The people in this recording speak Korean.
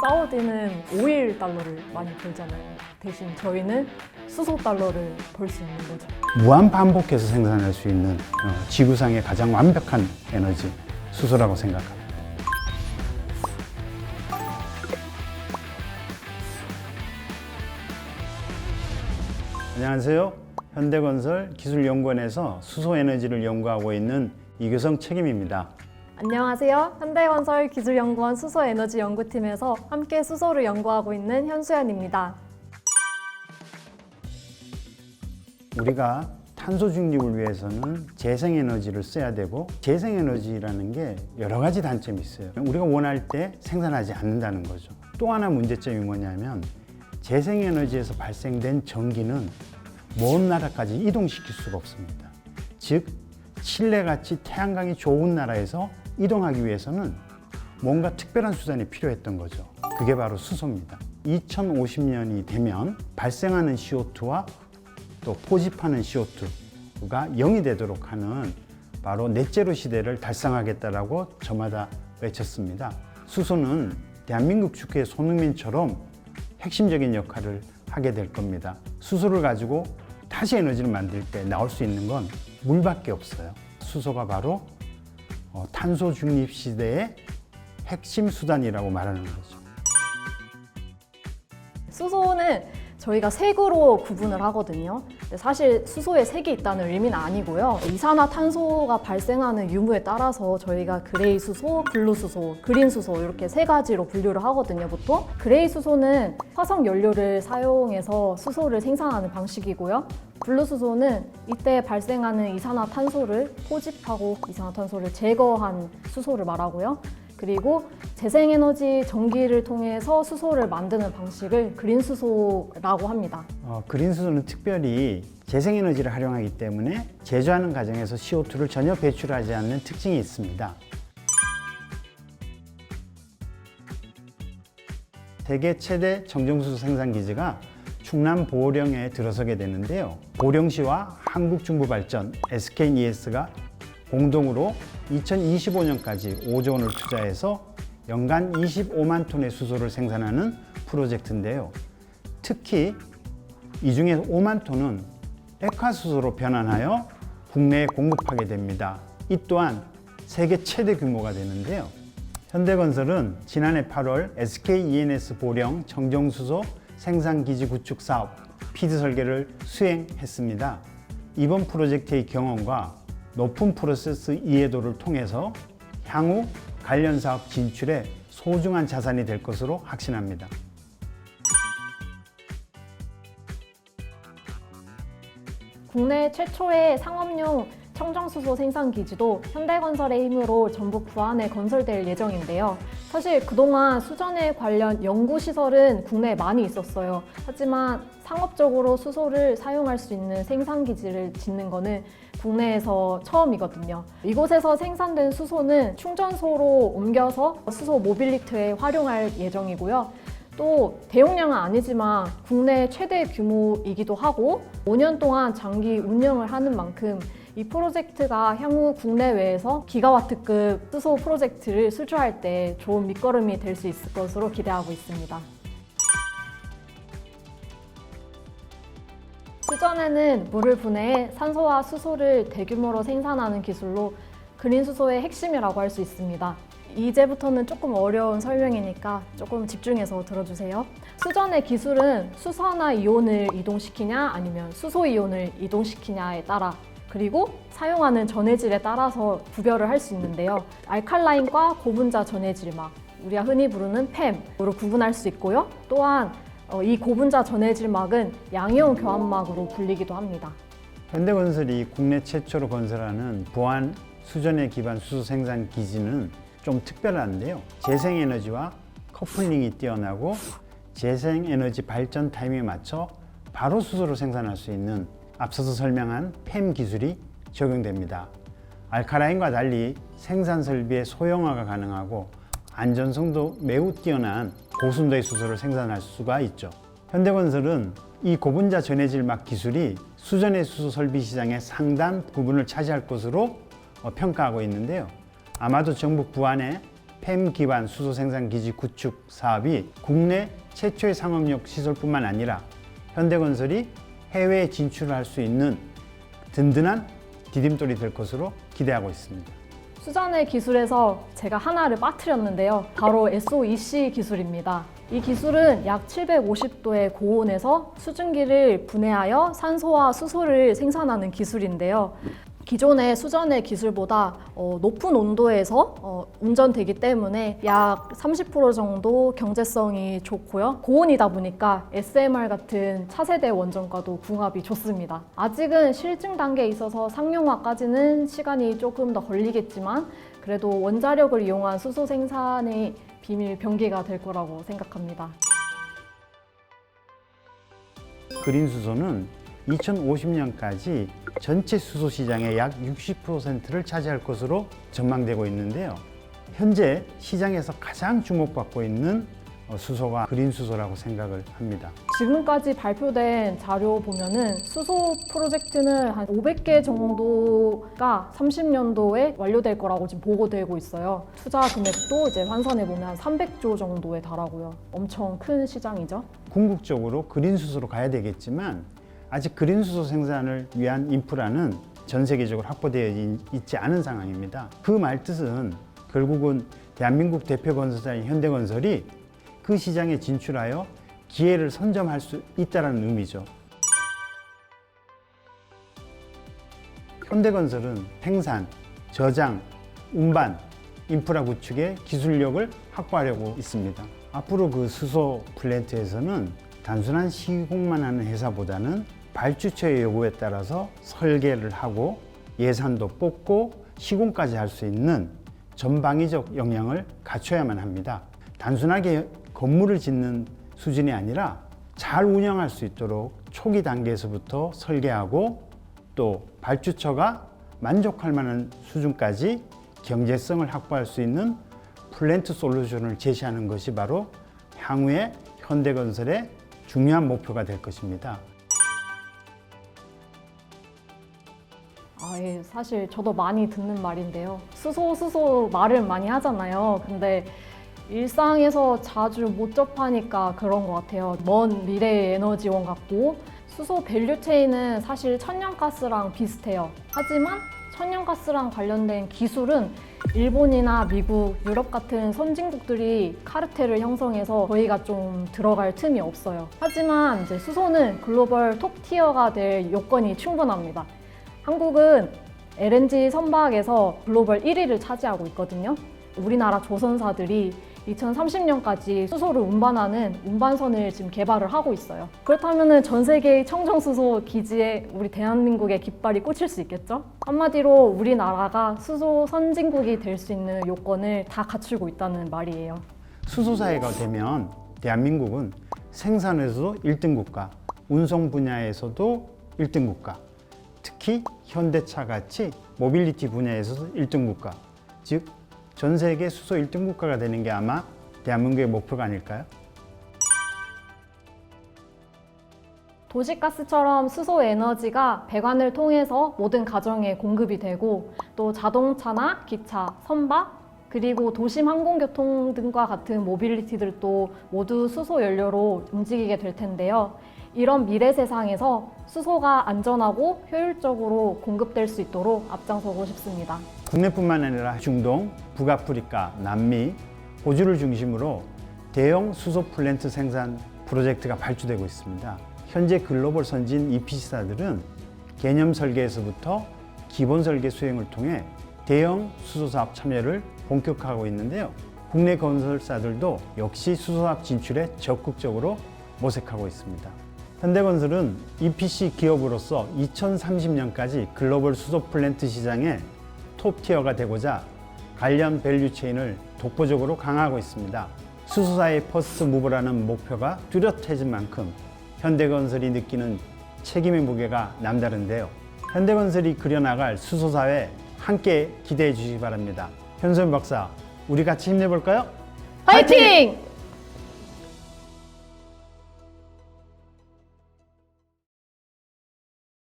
사우디는 오일 달러를 많이 벌잖아요. 대신 저희는 수소 달러를 벌 수 있는 거죠. 무한 반복해서 생산할 수 있는 지구상의 가장 완벽한 에너지, 수소라고 생각합니다. 안녕하세요. 현대건설 기술연구원에서 수소에너지를 연구하고 있는 이규성 책임입니다. 안녕하세요. 현대건설 기술연구원 수소에너지 연구팀에서 함께 수소를 연구하고 있는 현수연입니다. 우리가 탄소 중립을 위해서는 재생에너지를 써야 되고, 재생에너지라는 게 여러 가지 단점이 있어요. 우리가 원할 때 생산하지 않는다는 거죠. 또 하나 문제점이 뭐냐면, 재생에너지에서 발생된 전기는 먼 나라까지 이동시킬 수가 없습니다. 즉, 칠레같이 태양광이 좋은 나라에서 이동하기 위해서는 뭔가 특별한 수단이 필요했던 거죠. 그게 바로 수소입니다. 2050년이 되면 발생하는 CO2와 또 포집하는 CO2가 0이 되도록 하는 바로 넷제로 시대를 달성하겠다라고 저마다 외쳤습니다. 수소는 대한민국 축구의 손흥민처럼 핵심적인 역할을 하게 될 겁니다. 수소를 가지고 다시 에너지를 만들 때 나올 수 있는 건 물밖에 없어요. 수소가 바로 탄소 중립 시대의 핵심 수단이라고 말하는 거죠. 수소는 저희가 색으로 구분을 하거든요. 근데 사실 수소에 색이 있다는 의미는 아니고요. 이산화탄소가 발생하는 유무에 따라서 저희가 그레이 수소, 블루 수소, 그린 수소 이렇게 세 가지로 분류를 하거든요, 보통. 그레이 수소는 화석 연료를 사용해서 수소를 생산하는 방식이고요. 블루 수소는 이때 발생하는 이산화탄소를 포집하고 이산화탄소를 제거한 수소를 말하고요. 그리고 재생에너지 전기를 통해서 수소를 만드는 방식을 그린 수소라고 합니다. 그린 수소는 특별히 재생에너지를 활용하기 때문에 제조하는 과정에서 CO2를 전혀 배출하지 않는 특징이 있습니다. 세계 최대 정정수소 생산 기지가 충남 보령에 들어서게 되는데요. 보령시와 한국중부발전, SKES가 공동으로 2025년까지 5조 원을 투자해서 연간 25만 톤의 수소를 생산하는 프로젝트인데요. 특히 이 중에 5만 톤은 액화수소로 변환하여 국내에 공급하게 됩니다. 이 또한 세계 최대 규모가 되는데요. 현대건설은 지난해 8월 SKENS 보령 정정수소 생산기지 구축 사업 피드 설계를 수행했습니다. 이번 프로젝트의 경험과 높은 프로세스 이해도를 통해서 향후 관련 사업 진출에 소중한 자산이 될 것으로 확신합니다. 국내 최초의 상업용 청정수소 생산기지도 현대건설의 힘으로 전북 부안에 건설될 예정인데요. 사실 그동안 수전에 관련 연구시설은 국내에 많이 있었어요. 하지만 상업적으로 수소를 사용할 수 있는 생산기지를 짓는 거는 국내에서 처음이거든요. 이곳에서 생산된 수소는 충전소로 옮겨서 수소 모빌리티에 활용할 예정이고요. 또 대용량은 아니지만 국내 최대 규모이기도 하고 5년 동안 장기 운영을 하는 만큼 이 프로젝트가 향후 국내외에서 기가와트급 수소 프로젝트를 수주할 때 좋은 밑거름이 될 수 있을 것으로 기대하고 있습니다. 수전에는 물을 분해해 산소와 수소를 대규모로 생산하는 기술로 그린 수소의 핵심이라고 할 수 있습니다. 이제부터는 조금 어려운 설명이니까 조금 집중해서 들어주세요. 수전의 기술은 수산화 이온을 이동시키냐 아니면 수소 이온을 이동시키냐에 따라 그리고 사용하는 전해질에 따라서 구별을 할 수 있는데요. 알칼라인과 고분자 전해질막, 우리가 흔히 부르는 팸으로 구분할 수 있고요. 또한 이 고분자 전해질막은 양이온 교환막으로 불리기도 합니다. 현대건설이 국내 최초로 건설하는 부안 수전에 기반 수소 생산 기지는 좀 특별한데요. 재생에너지와 커플링이 뛰어나고 재생에너지 발전 타임에 맞춰 바로 수소를 생산할 수 있는 앞서서 설명한 팸 기술이 적용됩니다. 알카라인과 달리 생산 설비의 소형화가 가능하고 안전성도 매우 뛰어난 고순도의 수소를 생산할 수가 있죠. 현대건설은 이 고분자 전해질막 기술이 수전의 수소 설비 시장의 상당 부분을 차지할 것으로 평가하고 있는데요. 아마도 전북 부안에 펨 기반 수소 생산 기지 구축 사업이 국내 최초의 상업용 시설뿐만 아니라 현대건설이 해외에 진출할 수 있는 든든한 디딤돌이 될 것으로 기대하고 있습니다. 수전의 기술에서 제가 하나를 빠뜨렸는데요. 바로 SOEC 기술입니다. 이 기술은 약 750도의 고온에서 수증기를 분해하여 산소와 수소를 생산하는 기술인데요. 기존의 수전의 기술보다 높은 온도에서 운전되기 때문에 약 30% 정도 경제성이 좋고요. 고온이다 보니까 SMR 같은 차세대 원전과도 궁합이 좋습니다. 아직은 실증 단계에 있어서 상용화까지는 시간이 조금 더 걸리겠지만 그래도 원자력을 이용한 수소 생산의 비밀 병기가 될 거라고 생각합니다. 그린 수소는 2050년까지 전체 수소 시장의 약 60%를 차지할 것으로 전망되고 있는데요. 현재 시장에서 가장 주목받고 있는 수소가 그린 수소라고 생각을 합니다. 지금까지 발표된 자료 보면은 수소 프로젝트는 한 500개 정도가 30년도에 완료될 거라고 지금 보고되고 있어요. 투자 금액도 이제 환산해 보면 300조 정도에 달하고요. 엄청 큰 시장이죠. 궁극적으로 그린 수소로 가야 되겠지만 아직 그린 수소 생산을 위한 인프라는 전 세계적으로 확보되어 있지 않은 상황입니다. 그 말뜻은 결국은 대한민국 대표 건설사인 현대건설이 그 시장에 진출하여 기회를 선점할 수 있다는 의미죠. 현대건설은 생산, 저장, 운반, 인프라 구축의 기술력을 확보하려고 있습니다. 앞으로 그 수소 플랜트에서는 단순한 시공만 하는 회사보다는 발주처의 요구에 따라서 설계를 하고 예산도 뽑고 시공까지 할 수 있는 전방위적 역량을 갖춰야만 합니다. 단순하게 건물을 짓는 수준이 아니라 잘 운영할 수 있도록 초기 단계에서부터 설계하고 또 발주처가 만족할 만한 수준까지 경제성을 확보할 수 있는 플랜트 솔루션을 제시하는 것이 바로 향후의 현대건설의 중요한 목표가 될 것입니다. 사실 저도 많이 듣는 말인데요. 수소 말을 많이 하잖아요. 근데 일상에서 자주 못 접하니까 그런 것 같아요. 먼 미래의 에너지원 같고 수소 밸류체인은 사실 천연가스랑 비슷해요. 하지만 천연가스랑 관련된 기술은 일본이나 미국, 유럽 같은 선진국들이 카르텔을 형성해서 저희가 좀 들어갈 틈이 없어요. 하지만 이제 수소는 글로벌 톱티어가 될 요건이 충분합니다. 한국은 LNG 선박에서 글로벌 1위를 차지하고 있거든요. 우리나라 조선사들이 2030년까지 수소를 운반하는 운반선을 지금 개발을 하고 있어요. 그렇다면 전 세계의 청정수소 기지에 우리 대한민국의 깃발이 꽂힐 수 있겠죠? 한마디로 우리나라가 수소 선진국이 될 수 있는 요건을 다 갖추고 있다는 말이에요. 수소 사회가 되면 대한민국은 생산에서도 1등 국가, 운송 분야에서도 1등 국가, 특히 현대차 같이 모빌리티 분야에서도 1등 국가, 즉 전 세계 수소 1등 국가가 되는 게 아마 대한민국의 목표가 아닐까요? 도시가스처럼 수소 에너지가 배관을 통해서 모든 가정에 공급이 되고 또 자동차나 기차, 선박, 그리고 도심 항공교통 등과 같은 모빌리티들도 모두 수소 연료로 움직이게 될 텐데요. 이런 미래 세상에서 수소가 안전하고 효율적으로 공급될 수 있도록 앞장서고 싶습니다. 국내뿐만 아니라 중동, 북아프리카, 남미, 호주를 중심으로 대형 수소 플랜트 생산 프로젝트가 발주되고 있습니다. 현재 글로벌 선진 EPC사들은 개념 설계에서부터 기본 설계 수행을 통해 대형 수소 사업 참여를 본격화하고 있는데요. 국내 건설사들도 역시 수소 사업 진출에 적극적으로 모색하고 있습니다. 현대건설은 EPC 기업으로서 2030년까지 글로벌 수소 플랜트 시장의 톱티어가 되고자 관련 밸류체인을 독보적으로 강화하고 있습니다. 수소사의 퍼스트 무버라는 목표가 뚜렷해진 만큼 현대건설이 느끼는 책임의 무게가 남다른데요. 현대건설이 그려나갈 수소사회 함께 기대해 주시기 바랍니다. 현소연 박사, 우리 같이 힘내볼까요? 화이팅!